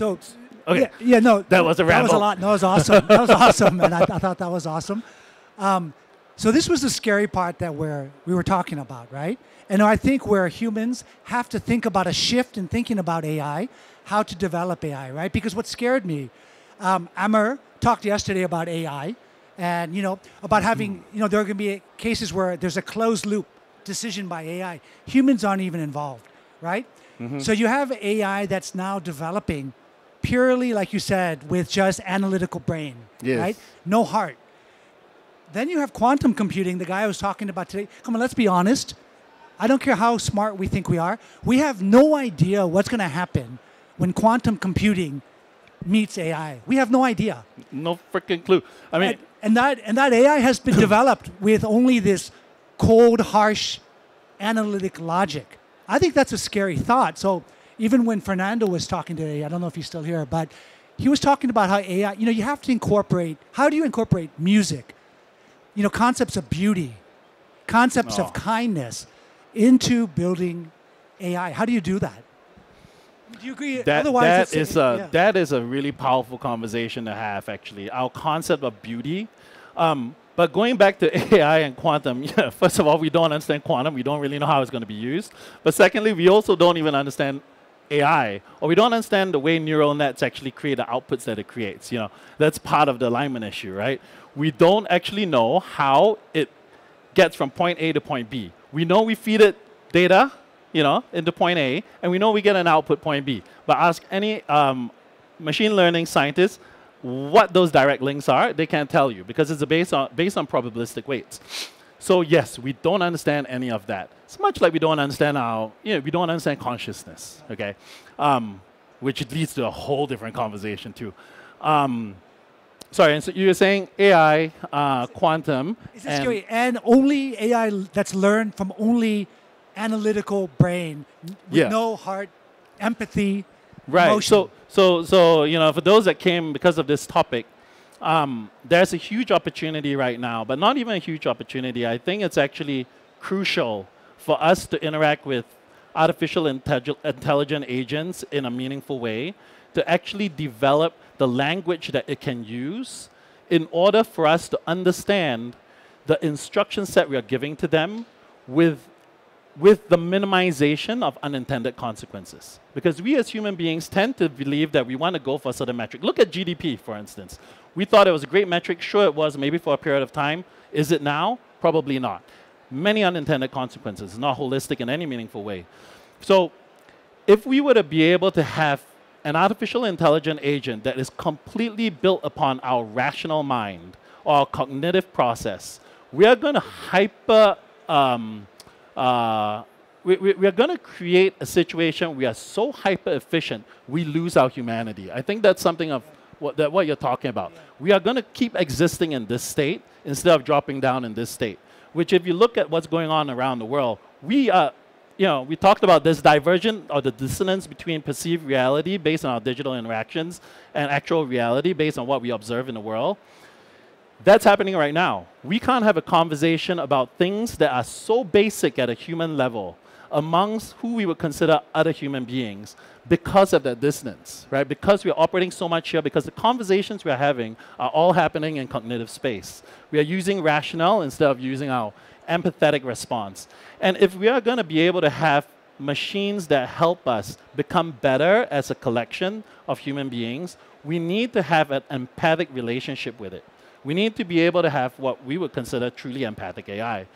So, Okay. no, That was a That was a ramble. lot. No, that was awesome. That was awesome, and I thought that was awesome. So this was the scary part that we were talking about, right? And I think where humans have to think about a shift in thinking about AI, how to develop AI, right? Because what scared me, Amr talked yesterday about AI, and about having, there are going to be cases where there's a closed loop decision by AI. Humans aren't even involved, right? So you have AI that's now developing purely, like you said, with just analytical brain, right? No heart. Then you have quantum computing, the guy I was talking about today. Come on, let's be honest. I don't care how smart we think we are. We have no idea what's going to happen when quantum computing meets AI. We have no idea. No freaking clue. I mean, and that AI has been developed with only this cold, harsh, analytic logic. I think that's a scary thought. So even when Fernando was talking today, I don't know if he's still here, but he was talking about how AI, you have to incorporate, how do you incorporate music, concepts of beauty, concepts of kindness into building AI? How do you do that? Do you agree? Otherwise, that is a really powerful conversation to have, actually. Our concept of beauty. But going back to AI and quantum, first of all, we don't understand quantum. We don't really know how it's going to be used. But secondly, we also don't even understand AI, or we don't understand the way neural nets actually create the outputs that it creates. That's part of the alignment issue, right? We don't actually know how it gets from point A to point B. We know we feed it data, into point A, and we know we get an output point B. But ask any machine learning scientist what those direct links are, they can't tell you because it's based on probabilistic weights. So yes, we don't understand any of that. It's much like we don't understand we don't understand consciousness, okay? Which leads to a whole different conversation too. Sorry, and so you were saying AI, quantum. Is this scary? And only AI that's learned from only analytical brain with no heart, empathy, emotion. So for those that came because of this topic, there's a huge opportunity right now, but not even a huge opportunity. I think it's actually crucial for us to interact with artificial intelligent agents in a meaningful way, to actually develop the language that it can use in order for us to understand the instruction set we are giving to them with the minimization of unintended consequences. Because we as human beings tend to believe that we want to go for a certain metric. Look at GDP, for instance. We thought it was a great metric. Sure, it was maybe for a period of time. Is it now? Probably not. Many unintended consequences, not holistic in any meaningful way. So if we were to be able to have an artificial intelligent agent that is completely built upon our rational mind or our cognitive process, we are going to we are going to create a situation we are so hyper efficient we lose our humanity. I think that's something of what you're talking about. We are going to keep existing in this state instead of dropping down in this state. Which, if you look at what's going on around the world, we talked about this divergence or the dissonance between perceived reality based on our digital interactions and actual reality based on what we observe in the world. That's happening right now. We can't have a conversation about things that are so basic at a human level amongst who we would consider other human beings because of that dissonance, right? Because we are operating so much here, because the conversations we are having are all happening in cognitive space. We are using rationale instead of using our empathetic response. And if we are going to be able to have machines that help us become better as a collection of human beings, we need to have an empathic relationship with it. We need to be able to have what we would consider truly empathic AI.